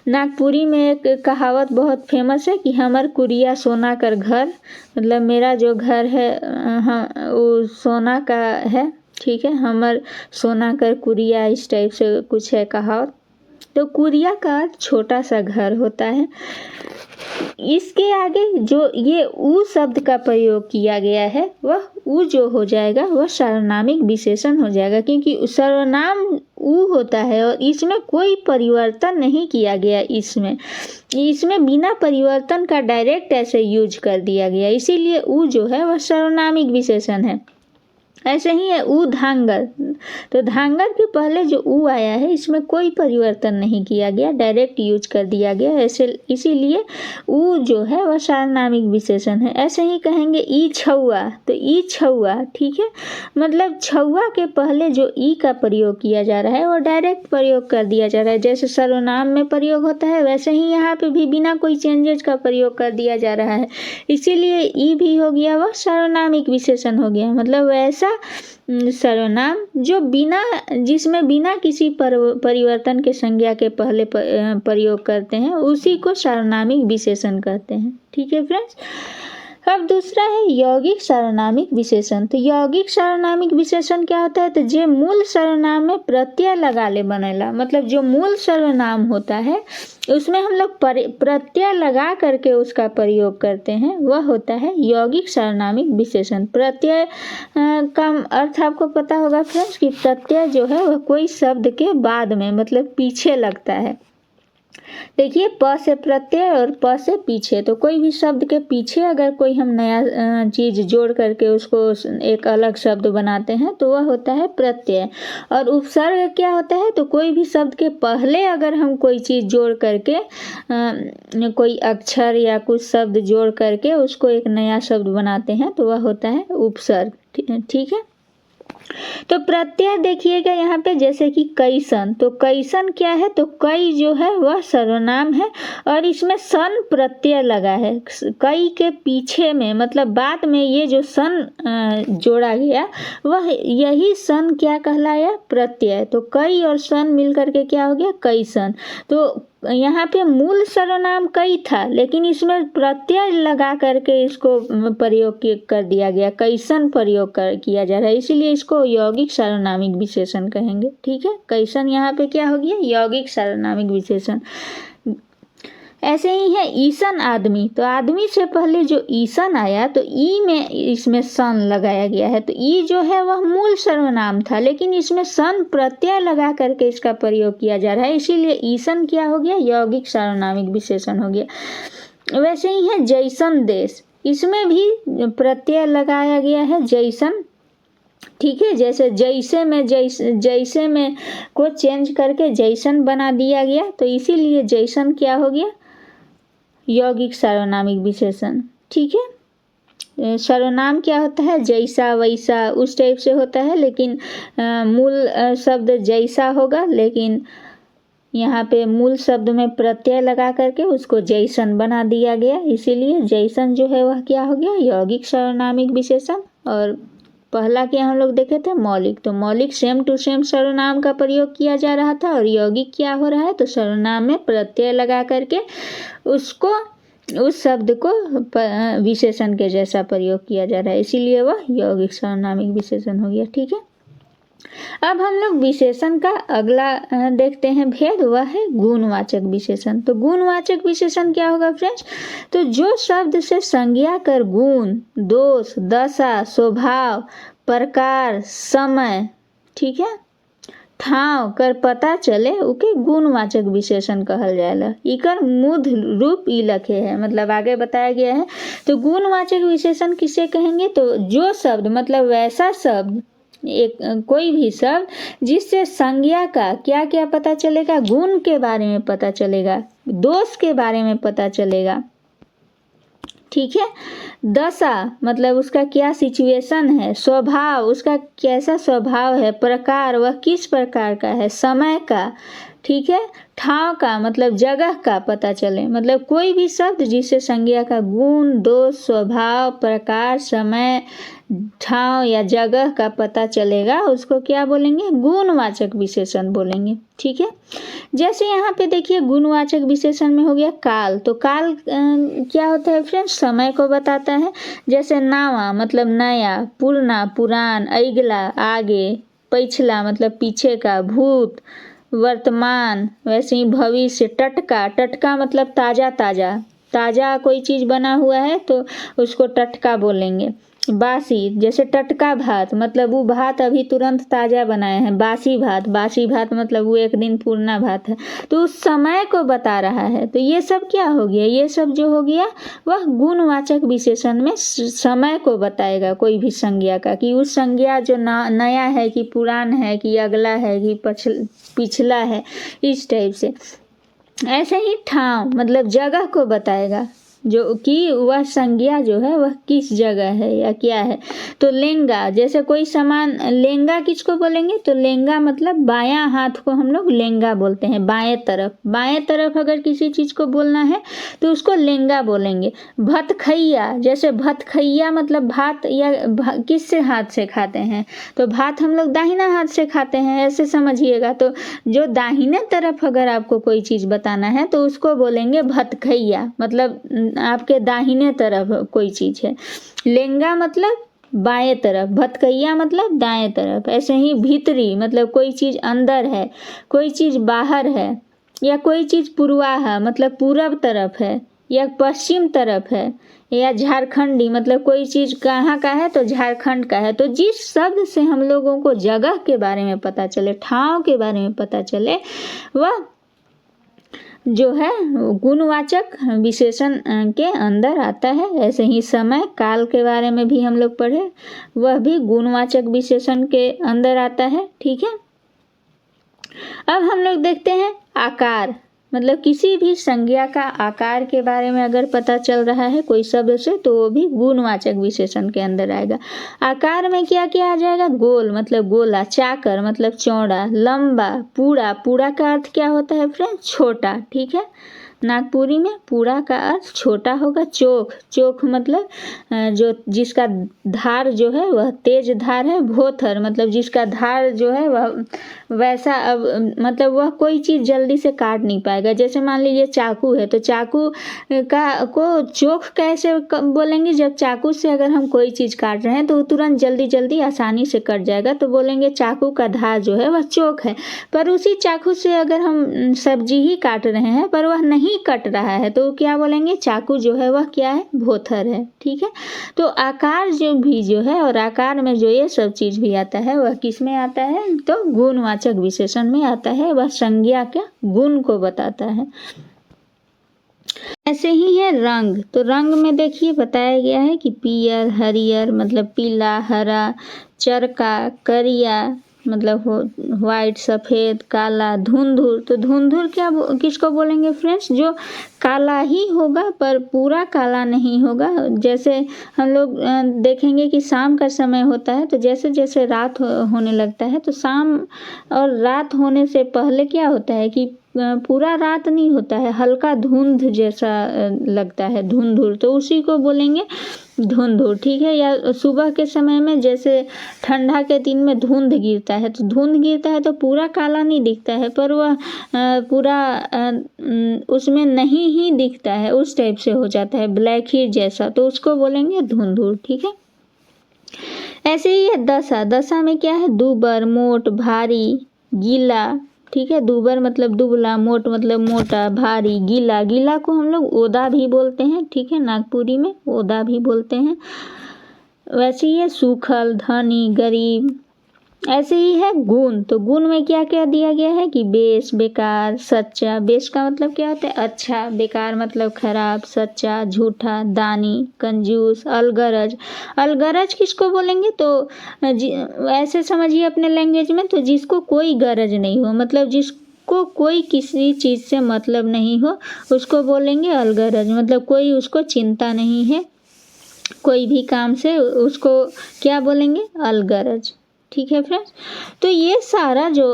नागपुरी में एक कहावत बहुत फेमस है कि हमर कुरिया सोना कर घर, मतलब मेरा जो घर है वो सोना का है। ठीक है, हमर सोना कर कुरिया, इस टाइप से कुछ है कहावत। तो कुरिया का अर्थ छोटा सा घर होता है। इसके आगे जो ये ऊ शब्द का प्रयोग किया गया है वह ऊ जो हो जाएगा वह सार्वनामिक विशेषण हो जाएगा, क्योंकि सर्वनाम ऊ होता है और इसमें कोई परिवर्तन नहीं किया गया। इसमें बिना परिवर्तन का डायरेक्ट ऐसे यूज कर दिया गया, इसीलिए ऊ जो है वह सार्वनामिक विशेषण है। ऐसे ही है ऊ धांगर, तो धांगर के पहले जो ऊ आया है इसमें कोई परिवर्तन नहीं किया गया, डायरेक्ट यूज कर दिया गया, ऐसे इसीलिए ऊ जो है वह सार्वनामिक विशेषण है। ऐसे ही कहेंगे ई छौआ, तो ई छौआ, ठीक है, मतलब छौआ के पहले जो ई का प्रयोग किया जा रहा है वो डायरेक्ट प्रयोग कर दिया जा रहा है। जैसे सर्वनाम में प्रयोग होता है वैसे ही यहाँ पे भी बिना कोई चेंजेज का प्रयोग कर दिया जा रहा है, इसीलिए ई भी हो गया वह सार्वनामिक विशेषण हो गया। मतलब वैसा सर्वनाम जो जिसमें बिना किसी परिवर्तन के संज्ञा के पहले प्रयोग करते हैं उसी को सार्वनामिक विशेषण कहते हैं। ठीक है फ्रेंड्स। अब दूसरा है यौगिक सार्वनामिक विशेषण। तो यौगिक सार्वनामिक विशेषण क्या होता है, तो जे मूल सर्वनाम में प्रत्यय लगा ले बनेला, मतलब जो मूल सर्वनाम होता है उसमें हम लोग प्रत्यय लगा करके उसका प्रयोग करते हैं, वह होता है यौगिक सार्वनामिक विशेषण। प्रत्यय का अर्थ आपको पता होगा फ्रेंड्स कि प्रत्यय जो है वह कोई शब्द के बाद में मतलब पीछे लगता है। देखिए प से प्रत्यय और प से पीछे, तो कोई भी शब्द के पीछे अगर कोई हम नया चीज जोड़ करके उसको एक अलग शब्द बनाते हैं तो वह होता है प्रत्यय। और उपसर्ग क्या होता है, तो कोई भी शब्द के पहले अगर हम कोई चीज जोड़ करके कोई अक्षर या कुछ शब्द जोड़ करके उसको एक नया शब्द बनाते हैं तो वह होता है उपसर्ग। ठीक है। तो प्रत्यय देखिएगा यहाँ पे जैसे कि कैसन, तो कैसन क्या है, तो कई जो है वह सर्वनाम है और इसमें सन प्रत्यय लगा है। कई के पीछे में मतलब बाद में ये जो सन जोड़ा गया वह यही सन क्या कहलाया, प्रत्यय। तो कई और सन मिल करके क्या हो गया, कैसन। तो यहाँ पे मूल सर्वनाम कई था लेकिन इसमें प्रत्यय लगा करके इसको प्रयोग कर दिया गया, कैसन प्रयोग किया जा रहा है, इसीलिए इसको यौगिक सार्वनामिक विशेषण कहेंगे। ठीक है। कैसन यहाँ पे क्या हो गया, यौगिक सार्वनामिक विशेषण। ऐसे ही है ईसन आदमी, तो आदमी से पहले जो ईसन आया तो ई में इसमें सन लगाया गया है, तो ई जो है वह मूल सर्वनाम था लेकिन इसमें सन प्रत्यय लगा करके इसका प्रयोग किया जा रहा है, इसीलिए ईसन क्या हो गया, यौगिक सार्वनामिक विशेषण हो गया। वैसे ही है जैसन देश, इसमें भी प्रत्यय लगाया गया है जैसन। ठीक है। जैसे जैसे में को चेंज करके जैसन बना दिया गया तो इसीलिए जैसन क्या हो गया, यौगिक सार्वनामिक विशेषण। ठीक है। सर्वनाम क्या होता है, जैसा वैसा उस टाइप से होता है लेकिन मूल शब्द जैसा होगा, लेकिन यहाँ पे मूल शब्द में प्रत्यय लगा करके उसको जैसन बना दिया गया, इसीलिए जैसन जो है वह क्या हो गया, यौगिक सार्वनामिक विशेषण। और पहला क्या हम लोग देखे थे, मौलिक, तो मौलिक सेम टू सेम सर्वनाम का प्रयोग किया जा रहा था और यौगिक क्या हो रहा है, तो सर्वनाम में प्रत्यय लगा करके उसको उस शब्द को विशेषण के जैसा प्रयोग किया जा रहा है, इसीलिए वह यौगिक सार्वनामिक विशेषण हो गया। ठीक है। अब हम लोग विशेषण का अगला देखते हैं भेद, वह है गुणवाचक विशेषण। तो गुणवाचक विशेषण क्या होगा फ्रेंड्स, तो जो शब्द से संज्ञा कर गुण, दोष, दशा, स्वभाव, प्रकार, समय, ठीक है, ठाव कर पता चले उके गुणवाचक विशेषण कहल जाएला। इकर मूढ़ रूप ई लखे है, मतलब आगे बताया गया है। तो गुणवाचक विशेषण किसे कहेंगे, तो जो शब्द मतलब वैसा शब्द, एक कोई भी शब्द जिससे संज्ञा का क्या क्या पता चलेगा, गुण के बारे में पता चलेगा, दोष के बारे में पता चलेगा। ठीक है। दशा मतलब उसका क्या सिचुएशन है, स्वभाव उसका कैसा स्वभाव है, प्रकार वह किस प्रकार का है, समय का, ठीक है, ठाव का मतलब जगह का पता चले, मतलब कोई भी शब्द जिससे संज्ञा का गुण, दोष, स्वभाव, प्रकार, समय, ठाव या जगह का पता चलेगा उसको क्या बोलेंगे, गुणवाचक विशेषण बोलेंगे। ठीक है। जैसे यहाँ पे देखिए गुणवाचक विशेषण में हो गया काल, तो काल क्या होता है फ्रेंड्स, समय को बताता है। जैसे नावा मतलब नया, पुरना पुरान, अगला आगे, पिछला मतलब पीछे का, भूत वर्तमान, वैसे ही भविष्य, टटका, टटका मतलब ताजा ताजा, ताज़ा कोई चीज़ बना हुआ है तो उसको टटका बोलेंगे। बासी जैसे टटका भात, मतलब वो भात अभी तुरंत ताज़ा बनाए हैं। बासी भात मतलब वो एक दिन पुराना भात है, तो उस समय को बता रहा है। तो ये सब क्या हो गया, ये सब जो हो गया वह गुणवाचक विशेषण में समय को बताएगा कोई भी संज्ञा का, कि उस संज्ञा जो नया है कि पुरान है कि अगला है कि पिछला है, इस टाइप से। ऐसे ही ठाव मतलब जगह को बताएगा, जो कि वह संज्ञा जो है वह किस जगह है या क्या है। तो लेंगा, जैसे कोई सामान, लेंगा किसको बोलेंगे, तो लेंगा मतलब बायां हाथ को हम लोग लेंगा बोलते हैं। बाएं तरफ अगर किसी चीज़ को बोलना है तो उसको लेंगा बोलेंगे। भतखैया, जैसे भतखैया मतलब भात या किस हाथ से खाते हैं, तो भात हम लोग दाहिना हाथ से खाते हैं, ऐसे समझिएगा। तो जो दाहिने तरफ अगर आपको कोई चीज़ बताना है तो उसको बोलेंगे भतखैया, मतलब आपके दाहिने तरफ कोई चीज़ है। लेंगा मतलब बाएं तरफ, भतकैया मतलब दाएं तरफ। ऐसे ही भीतरी मतलब कोई चीज़ अंदर है, कोई चीज़ बाहर है, या कोई चीज़ पूर्वाहा मतलब पूरब तरफ है या पश्चिम तरफ है, या झारखंडी मतलब कोई चीज़ कहाँ का है तो झारखंड का है। तो जिस शब्द से हम लोगों को जगह के बारे में पता चले, ठाव के बारे में पता चले, वह जो है गुणवाचक विशेषण के अंदर आता है। ऐसे ही समय काल के बारे में भी हम लोग पढ़े, वह भी गुणवाचक विशेषण के अंदर आता है। ठीक है, अब हम लोग देखते हैं आकार, मतलब किसी भी संज्ञा का आकार के बारे में अगर पता चल रहा है कोई शब्द से तो वो भी गुणवाचक विशेषण के अंदर आएगा। आकार में क्या क्या आ जाएगा, गोल मतलब गोला, चाकर मतलब चौड़ा, लंबा, पूरा का अर्थ क्या होता है फ्रेंड्स, छोटा। ठीक है, नागपुरी में पूरा का अर्थ छोटा होगा। चोख मतलब जो जिसका धार जो है वह तेज धार है। भोथर मतलब जिसका धार जो है वह वैसा, अब मतलब वह कोई चीज़ जल्दी से काट नहीं पाएगा। जैसे मान लीजिए चाकू है, तो चाकू को चोख कैसे बोलेंगे, जब चाकू से अगर हम कोई चीज़ काट रहे हैं तो तुरंत जल्दी आसानी से कट जाएगा, तो बोलेंगे चाकू का धार जो है वह चोख है। पर उसी चाकू से अगर हम सब्जी ही काट रहे हैं पर वह नहीं कट रहा है तो क्या बोलेंगे, चाकू जो है वह क्या है, भोथर है। ठीक है, तो आकार जो है और आकार में जो ये सब चीज़ भी आता है वह किस में आता है, तो गुणवाचक विशेषण में आता है। वह संज्ञा के गुण को बताता है। ऐसे ही है रंग, तो रंग में देखिए बताया गया है कि पियर, हरियर मतलब पीला, हरा, चरका, करिया मतलब वाइट, सफ़ेद, काला, धुंधुर। तो धुंधुर किसको बोलेंगे फ्रेंड्स, जो काला ही होगा पर पूरा काला नहीं होगा। जैसे हम लोग देखेंगे कि शाम का समय होता है, तो जैसे जैसे रात होने लगता है तो शाम और रात होने से पहले क्या होता है कि पूरा रात नहीं होता है, हल्का धुंध जैसा लगता है, धुंधुर, तो उसी को बोलेंगे धुंधुर। ठीक है, या सुबह के समय में जैसे ठंडा के दिन में धुंध गिरता है, तो धुंध गिरता है तो पूरा काला नहीं दिखता है पर वह पूरा उसमें नहीं ही दिखता है, उस टाइप से हो जाता है, ब्लैक ही जैसा, तो उसको बोलेंगे धुंधुर। ठीक है, ऐसे ही है दशा में क्या है, दुबर, मोट, भारी, गीला। ठीक है, दुबर मतलब दुबला, मोट मतलब मोटा, भारी, गीला को हम लोग ओदा भी बोलते हैं। ठीक है, नागपुरी में ओदा भी बोलते हैं। वैसे ही है सूखल, धनी, गरीब। ऐसे ही है गुण, तो गुण में क्या क्या दिया गया है कि बेश, बेकार, सच्चा। बेश का मतलब क्या होता है, अच्छा, बेकार मतलब खराब, सच्चा, झूठा, दानी, कंजूस, अलगरज किसको बोलेंगे, तो ऐसे समझिए अपने लैंग्वेज में, तो जिसको कोई गरज नहीं हो, मतलब जिसको कोई किसी चीज़ से मतलब नहीं हो उसको बोलेंगे अलगरज, मतलब कोई उसको चिंता नहीं है कोई भी काम से, उसको क्या बोलेंगे, अलगरज। ठीक है फ्रेंड्स, तो ये सारा जो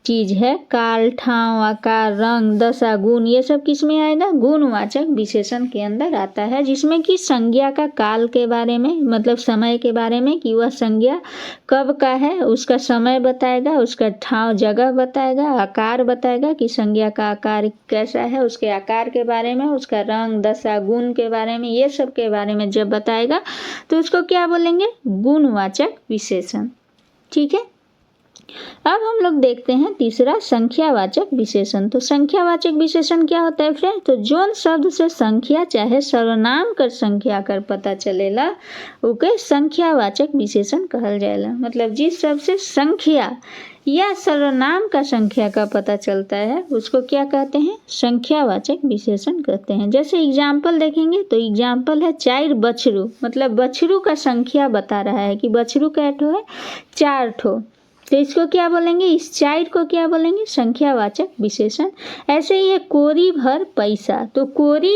चीज़ है, काल, ठाव, आकार, रंग, दशा, गुण, ये सब किस में आएगा, गुणवाचक विशेषण के अंदर आता है। जिसमें कि संज्ञा का काल के बारे में मतलब समय के बारे में कि वह संज्ञा कब का है उसका समय बताएगा, उसका ठाव जगह बताएगा, आकार बताएगा कि संज्ञा का आकार कैसा है, उसके आकार के बारे में, उसका रंग, दशा, गुण के बारे में, ये सब के बारे में जब बताएगा तो उसको क्या बोलेंगे, गुणवाचक विशेषण। ठीक है, अब हम लोग देखते हैं तीसरा संख्यावाचक विशेषण। तो संख्यावाचक विशेषण क्या होता है फ्रेंड? तो जोन शब्द से संख्या चाहे सर्वनाम कर संख्या कर पता चलेला ओके संख्यावाचक विशेषण कहल जाएला। मतलब जिस शब्द से संख्या या सर्वनाम का संख्या का पता चलता है उसको क्या कहते हैं? संख्यावाचक विशेषण कहते हैं। जैसे एग्जाम्पल देखेंगे तो एग्जाम्पल है 4 बछरू, मतलब बछरू का संख्या बता रहा है कि बछरू कै ठो है? 4 ठो। तो इसको क्या बोलेंगे? इस 4 को क्या बोलेंगे? संख्यावाचक विशेषण। ऐसे ही है कोरी भर पैसा। तो कोरी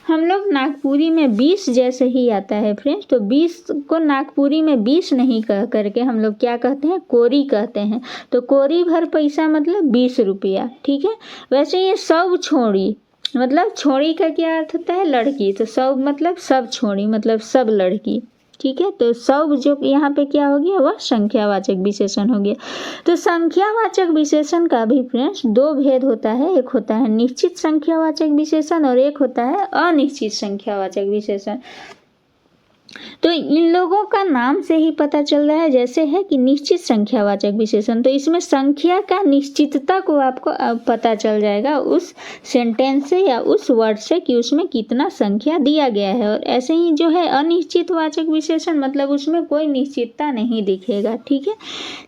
हम लोग नागपुरी में 20 जैसे ही आता है फ्रेंड्स। तो 20 को नागपुरी में 20 नहीं कह करके हम लोग क्या कहते हैं? कोरी कहते हैं। तो कोरी भर पैसा मतलब 20 रुपया। ठीक है। वैसे ये सब छोड़ी, मतलब छोड़ी का क्या अर्थ होता है? लड़की। तो सब मतलब सब छोड़ी, मतलब सब लड़की। ठीक है। तो सब जो यहाँ पे क्या हो गया? वह संख्यावाचक विशेषण हो गया। तो संख्यावाचक विशेषण का भी फ्रेंड्स 2 भेद होता है। एक होता है निश्चित संख्यावाचक विशेषण और एक होता है अनिश्चित संख्यावाचक विशेषण। तो इन लोगों का नाम से ही पता चल रहा है जैसे है कि निश्चित संख्यावाचक विशेषण, तो इसमें संख्या का निश्चितता को आपको पता चल जाएगा उस सेंटेंस से या उस वर्ड से कि उसमें कितना संख्या दिया गया है। और ऐसे ही जो है अनिश्चित वाचक विशेषण मतलब उसमें कोई निश्चितता नहीं दिखेगा। ठीक है।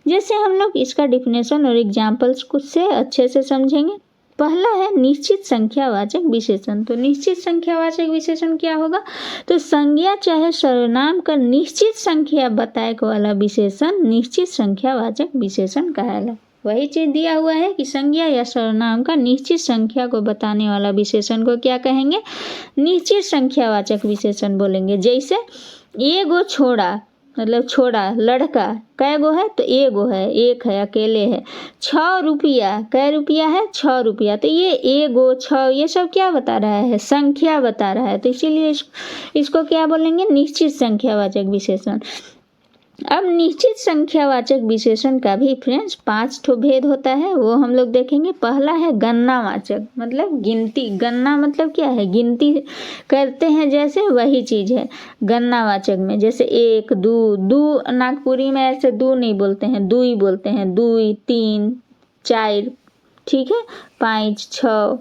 जैसे हम लोग इसका डिफिनेशन और एग्जाम्पल्स कुछ से अच्छे से समझेंगे। पहला है निश्चित संख्यावाचक विशेषण। तो निश्चित संख्यावाचक विशेषण क्या होगा? तो संज्ञा चाहे सर्वनाम का निश्चित संख्या बताए वाला विशेषण निश्चित संख्यावाचक विशेषण कहलाता है। वही चीज दिया हुआ है कि संज्ञा या सर्वनाम का निश्चित संख्या को बताने वाला विशेषण को क्या कहेंगे? निश्चित संख्यावाचक विशेषण बोलेंगे। जैसे एगो छोड़ा, मतलब छोड़ा लड़का, कै गो है? तो एगो है, एक है, अकेले है। 6 रुपया, कै रुपया है? 6 रुपया। तो ये एगो 6 ये सब क्या बता रहा है? संख्या बता रहा है। तो इसीलिए इसको क्या बोलेंगे? निश्चित संख्यावाचक विशेषण। अब निश्चित संख्यावाचक विशेषण का भी फ्रेंड्स 5 ठो भेद होता है, वो हम लोग देखेंगे। पहला है गणनावाचक, मतलब गिनती। गणना मतलब क्या है? गिनती करते हैं जैसे, वही चीज है गणनावाचक में। जैसे 1 2 2 नागपुरी में ऐसे 2 नहीं बोलते हैं, 2 ही बोलते हैं। 2 3 4, ठीक है, 5 6,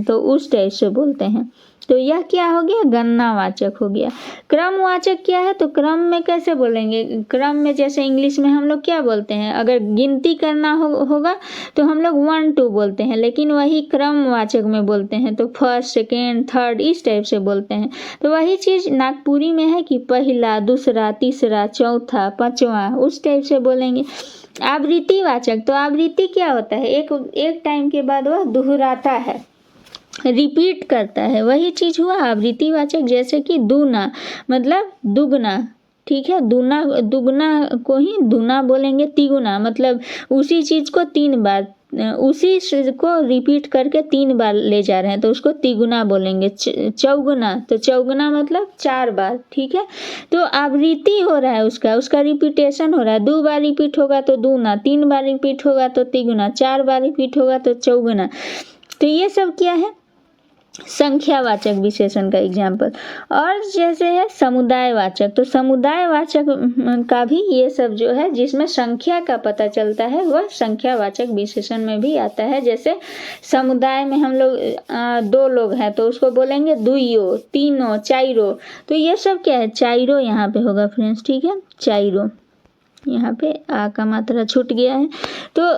तो उस टाइप से बोलते हैं। तो यह क्या हो गया? गणनावाचक हो गया। क्रमवाचक क्या है? तो क्रम में कैसे बोलेंगे? क्रम में जैसे इंग्लिश में हम लोग क्या बोलते हैं? अगर गिनती करना होगा तो हम लोग 1 2 बोलते हैं, लेकिन वही क्रमवाचक में बोलते हैं तो फर्स्ट सेकेंड थर्ड इस टाइप से बोलते हैं। तो वही चीज़ नागपुरी में है कि पहला, दूसरा, तीसरा, चौथा, पांचवा, उस टाइप से बोलेंगे। आवृत्तिवाचक, तो आवृत्ति क्या होता है? एक टाइम के बाद वह दोहराता है, रिपीट करता है, वही चीज हुआ आवृत्तिवाचक। जैसे कि दूना मतलब दुगना, ठीक है, दुगना को ही दूना बोलेंगे। तिगुना मतलब उसी चीज को 3 बार, उसी चीज को रिपीट करके 3 बार ले जा रहे हैं तो उसको तिगुना बोलेंगे। चौगुना, तो चौगुना मतलब 4 बार, ठीक है। तो आवृत्ति हो रहा है उसका रिपीटेशन हो रहा है। 2 बार रिपीट होगा तो दूना, 3 बार रिपीट होगा तो तिगुना, 4 बार रिपीट होगा तो चौगुना। तो ये सब क्या है? संख्यावाचक विशेषण का एग्जाम्पल। और जैसे है समुदायवाचक, तो समुदायवाचक का भी ये सब जो है जिसमें संख्या का पता चलता है वह संख्यावाचक विशेषण में भी आता है। जैसे समुदाय में हम लोग 2 लोग हैं तो उसको बोलेंगे दुइयो, तीनों, चाइरो। तो ये सब क्या है? चाइरो यहाँ पे होगा फ्रेंड्स, ठीक है, चाइरो। यहाँ पे आ का मात्रा छूट गया है। तो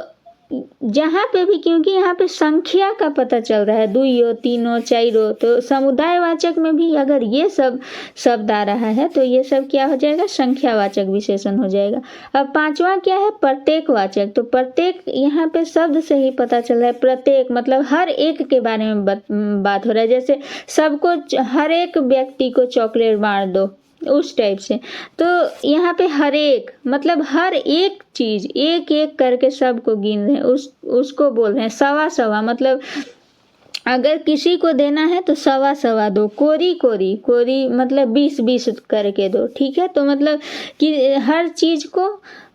जहाँ पे भी, क्योंकि यहाँ पे संख्या का पता चल रहा है, दुइयो, तीनों, चाइरो, तो समुदायवाचक में भी अगर ये सब शब्द आ रहा है तो ये सब क्या हो जाएगा? संख्यावाचक विशेषण हो जाएगा। अब 5वां क्या है? प्रत्येकवाचक। तो प्रत्येक यहाँ पे शब्द से ही पता चल रहा है। प्रत्येक मतलब हर एक के बारे में बात हो रहा है। जैसे सबको, हर एक व्यक्ति को चॉकलेट बांट दो, उस टाइप से। तो यहाँ पे हर एक मतलब हर एक चीज एक एक करके सबको गिन रहे हैं, उसको बोल रहे हैं। सवा सवा मतलब अगर किसी को देना है तो सवा सवा दो। कोरी कोरी, कोरी मतलब 20 20 करके दो, ठीक है। तो मतलब कि हर चीज को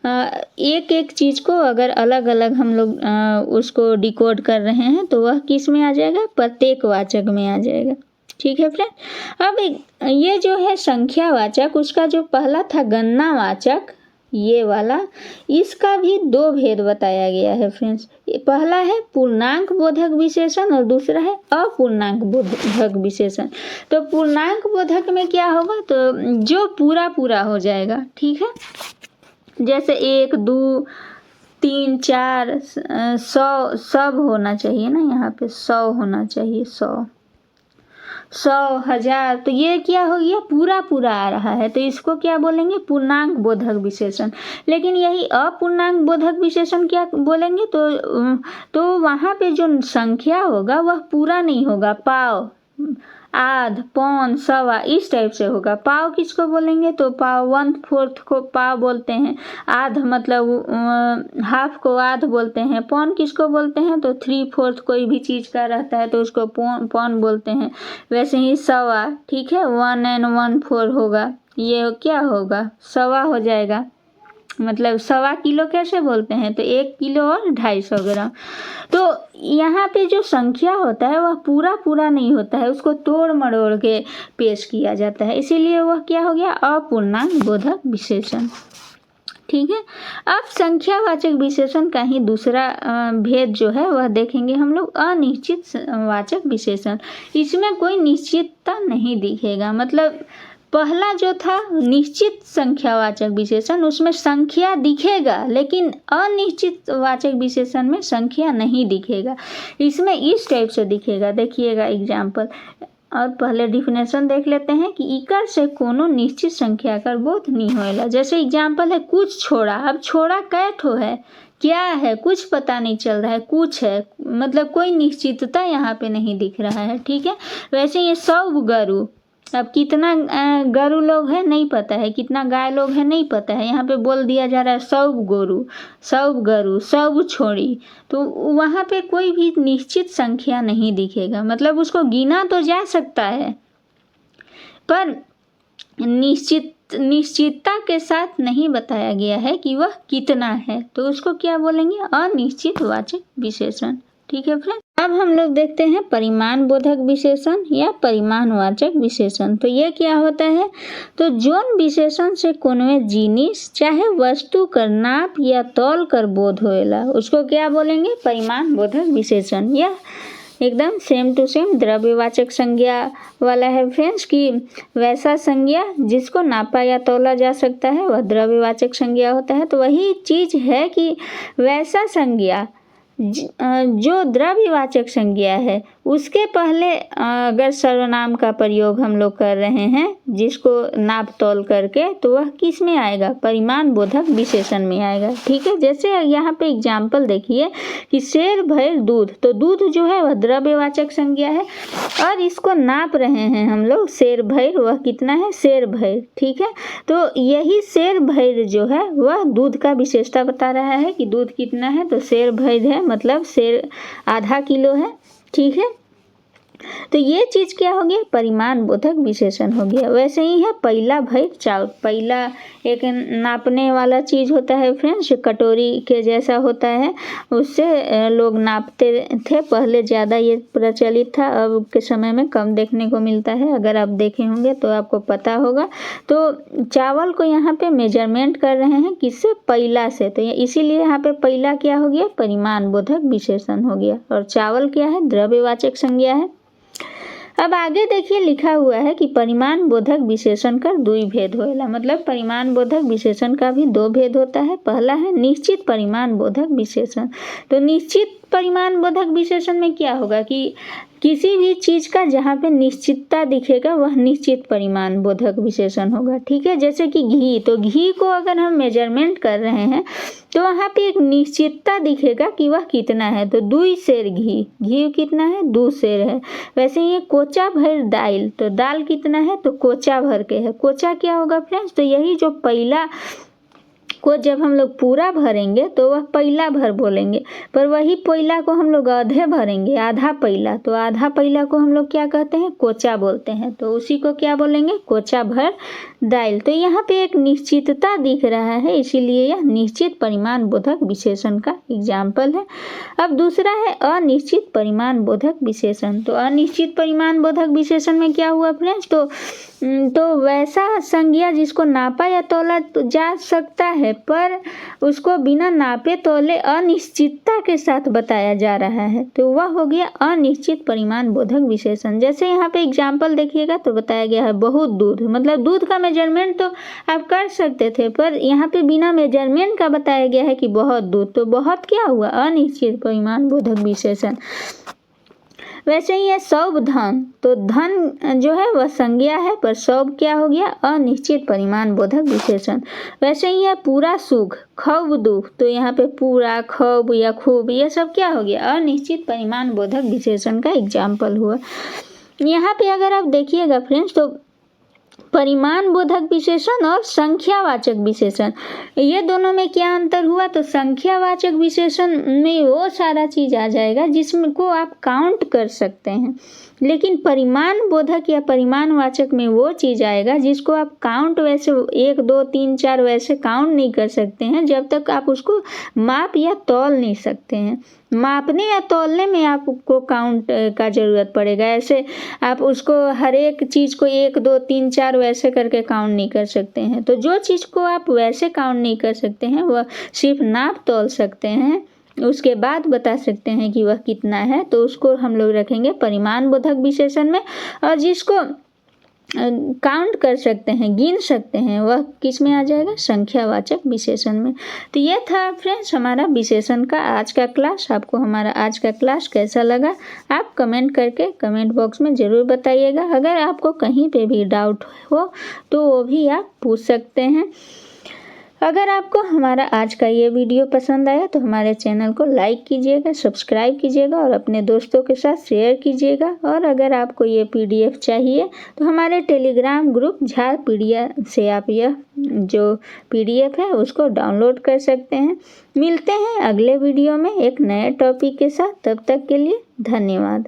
एक एक चीज को अगर अलग अलग हम लोग उसको डिकोड कर रहे हैं तो वह किस में आ जाएगा? प्रत्येकवाचक में आ जाएगा, ठीक है फ्रेंड। अब ये जो है संख्यावाचक, उसका जो पहला था गणनावाचक, ये वाला, इसका भी दो भेद बताया गया है फ्रेंड्स। पहला है पूर्णांक बोधक विशेषण और दूसरा है अपूर्णांक बोधक विशेषण। तो पूर्णांक बोधक में क्या होगा, तो जो पूरा पूरा हो जाएगा, ठीक है, जैसे 1 2 3 4 100 सब होना चाहिए ना, यहाँ पे 100 होना चाहिए, 100 1000, तो ये क्या हो गया, पूरा पूरा आ रहा है, तो इसको क्या बोलेंगे, पूर्णांक बोधक विशेषण। लेकिन यही अपूर्णांक बोधक विशेषण क्या बोलेंगे, तो वहाँ पे जो संख्या होगा वह पूरा नहीं होगा, पाव, आध, पौन, सवा, इस टाइप से होगा। पाव किसको बोलेंगे, तो पाव 1/4 को पाव बोलते हैं, आध मतलब हाफ को आध बोलते हैं, पौन किसको बोलते हैं, तो 3/4 कोई भी चीज़ का रहता है तो उसको पौन बोलते हैं। वैसे ही सवा, ठीक है, 1 और 1/4 होगा, ये क्या होगा, सवा हो जाएगा। मतलब 1.25 किलो कैसे बोलते हैं, तो 1 किलो और 250 ग्राम। तो यहाँ पे जो संख्या होता है वह पूरा पूरा नहीं होता है, उसको तोड़ मरोड़ के पेश किया जाता है, इसीलिए वह क्या हो गया, अपूर्णांक बोधक विशेषण। ठीक है, अब संख्यावाचक विशेषण का ही दूसरा भेद जो है वह देखेंगे हम लोग, अनिश्चित वाचक विशेषण। इसमें कोई निश्चितता नहीं दिखेगा, मतलब पहला जो था निश्चित संख्यावाचक विशेषण, उसमें संख्या दिखेगा, लेकिन अनिश्चित वाचक विशेषण में संख्या नहीं दिखेगा। इसमें इस टाइप से दिखेगा, देखिएगा एग्जाम्पल। और पहले डिफिनेशन देख लेते हैं कि इकर से कोनो निश्चित संख्या कर बोध नहीं होएला। जैसे एग्जाम्पल है कुछ छोड़ा, अब छोड़ा कै ठो है, क्या है, कुछ पता नहीं चल रहा है, कुछ है, मतलब कोई निश्चितता यहाँ पे नहीं दिख रहा है। ठीक है, वैसे ये 100 गरु, अब कितना गरु लोग है नहीं पता है, कितना गाय लोग है नहीं पता है, यहाँ पे बोल दिया जा रहा है 100 गोरू, 100 गरु, 100 छोड़ी, तो वहाँ पे कोई भी निश्चित संख्या नहीं दिखेगा। मतलब उसको गिना तो जा सकता है पर निश्चितता के साथ नहीं बताया गया है कि वह कितना है, तो उसको क्या बोलेंगे, अनिश्चित वाचक विशेषण। ठीक है फ्रेंड, अब हम लोग देखते हैं परिमाण बोधक विशेषण या परिमाणवाचक विशेषण। तो ये क्या होता है, तो जोन विशेषण से कोनवे जिनिस चाहे वस्तु कर नाप या तौल कर बोध होएला, उसको क्या बोलेंगे, परिमाण बोधक विशेषण। यह एकदम सेम टू सेम द्रव्यवाचक संज्ञा वाला है फ्रेंड्स, कि वैसा संज्ञा जिसको नापा या तौला जा सकता है वह द्रव्यवाचक संज्ञा होता है। तो वही चीज़ है कि वैसा संज्ञा जो द्रव्यवाचक संज्ञा है उसके पहले अगर सर्वनाम का प्रयोग हम लोग कर रहे हैं जिसको नाप तौल करके, तो वह किस में आएगा, परिमाण बोधक विशेषण में आएगा। ठीक है, जैसे यहाँ पे एग्जाम्पल देखिए कि शेर भैर दूध, तो दूध जो है वह द्रव्यवाचक संज्ञा है और इसको नाप रहे हैं हम लोग, शेर भैर, वह कितना है, शेर भैर। ठीक है, तो यही शेर भैर जो है वह दूध का विशेषता बता रहा है कि दूध कितना है, तो शेर भैर है, मतलब शेर आधा किलो है। ठीक है, तो ये चीज़ क्या हो गया, परिमाण बोधक विशेषण हो गया। वैसे ही है पहला भैर चाउर, पहला एक नापने वाला चीज़ होता है फ्रेंड्स, कटोरी के जैसा होता है, उससे लोग नापते थे पहले, ज़्यादा ये प्रचलित था, अब के समय में कम देखने को मिलता है, अगर आप देखे होंगे तो आपको पता होगा। तो चावल को यहाँ पे मेजरमेंट कर रहे हैं किससे, पहला से, तो इसीलिए यहाँ पे पहला क्या हो गया, परिमाण बोधक विशेषण हो गया, और चावल क्या है, द्रव्यवाचक संज्ञा है। अब आगे देखिए लिखा हुआ है कि परिमाण बोधक विशेषण का दुई भेद होएला, मतलब परिमाण बोधक विशेषण का भी दो भेद होता है। पहला है निश्चित परिमाण बोधक विशेषण। तो निश्चित परिमाण बोधक विशेषण में क्या होगा कि किसी भी चीज़ का जहाँ पे निश्चितता दिखेगा वह निश्चित परिमाण बोधक विशेषण होगा। ठीक है, जैसे कि घी, तो घी को अगर हम मेजरमेंट कर रहे हैं तो वहाँ पे एक निश्चितता दिखेगा कि वह कितना है, तो 2 सेर घी, घी कितना है, 2 सेर है। वैसे ये कोचा भर दाल, तो दाल कितना है, तो कोचा भर के है। कोचा क्या होगा फ्रेंड्स, तो यही जो पहला को जब हम लोग पूरा भरेंगे तो वह पहला भर बोलेंगे, पर वही पहला को हम लोग आधे भरेंगे, आधा पहला, तो आधा पहला को हम लोग क्या कहते हैं, कोचा बोलते हैं, तो उसी को क्या बोलेंगे, कोचा भर दाल। तो यहाँ पे एक निश्चितता दिख रहा है, इसीलिए यह निश्चित परिमाण बोधक विशेषण का एग्जाम्पल है। अब दूसरा है अनिश्चित परिमाण बोधक विशेषण। तो अनिश्चित परिमाण बोधक विशेषण में क्या हुआ फ्रेंड्स, तो तो वैसा संज्ञा जिसको नापा या तोला तो जा सकता है, पर उसको बिना नापे तोले अनिश्चितता के साथ बताया जा रहा है, तो वह हो गया अनिश्चित परिमाण बोधक विशेषण। जैसे यहाँ पे एग्जाम्पल देखिएगा तो बताया गया है बहुत दूध, मतलब दूध का मेजरमेंट तो आप कर सकते थे, पर यहाँ पे बिना मेजरमेंट का बताया गया है कि बहुत दूध, तो बहुत क्या हुआ, अनिश्चित परिमाण बोधक विशेषण। वैसे ही है सौभ धन, तो धन जो है वह संज्ञा है, पर सौभ क्या हो गया, अनिश्चित परिमाण बोधक विशेषण। वैसे ही है पूरा सुख, खूब दुख, तो यहाँ पे पूरा, खूब या खूब ये सब क्या हो गया, अनिश्चित परिमाण बोधक विशेषण का एग्जाम्पल हुआ। यहाँ पे अगर आप देखिएगा फ्रेंड्स, तो परिमाण बोधक विशेषण और संख्यावाचक विशेषण, ये दोनों में क्या अंतर हुआ, तो संख्यावाचक विशेषण में वो सारा चीज आ जाएगा जिसमें को आप काउंट कर सकते हैं, लेकिन परिमाण बोधक या परिमाणवाचक में वो चीज आएगा जिसको आप काउंट वैसे 1 2 3 4 वैसे काउंट नहीं कर सकते हैं, जब तक आप उसको माप या तौल नहीं सकते हैं। मापने या तौलने में आपको काउंट का ज़रूरत पड़ेगा, ऐसे आप उसको हर एक चीज़ को 1 2 3 4 वैसे करके काउंट नहीं कर सकते हैं। तो जो चीज़ को आप वैसे काउंट नहीं कर सकते हैं वह सिर्फ नाप तौल सकते हैं, उसके बाद बता सकते हैं कि वह कितना है, तो उसको हम लोग रखेंगे परिमाण बोधक विशेषण में। और जिसको काउंट कर सकते हैं, गिन सकते हैं, वह किस में आ जाएगा, संख्यावाचक विशेषण में। तो ये था फ्रेंड्स हमारा विशेषण का आज का क्लास। आपको हमारा आज का क्लास कैसा लगा आप कमेंट करके कमेंट बॉक्स में ज़रूर बताइएगा। अगर आपको कहीं पे भी डाउट हो तो वो भी आप पूछ सकते हैं। अगर आपको हमारा आज का ये वीडियो पसंद आया तो हमारे चैनल को लाइक कीजिएगा, सब्सक्राइब कीजिएगा और अपने दोस्तों के साथ शेयर कीजिएगा। और अगर आपको ये PDF चाहिए तो हमारे टेलीग्राम ग्रुप झारपीडिया से आप यह जो PDF है उसको डाउनलोड कर सकते हैं। मिलते हैं अगले वीडियो में एक नए टॉपिक के साथ, तब तक के लिए धन्यवाद।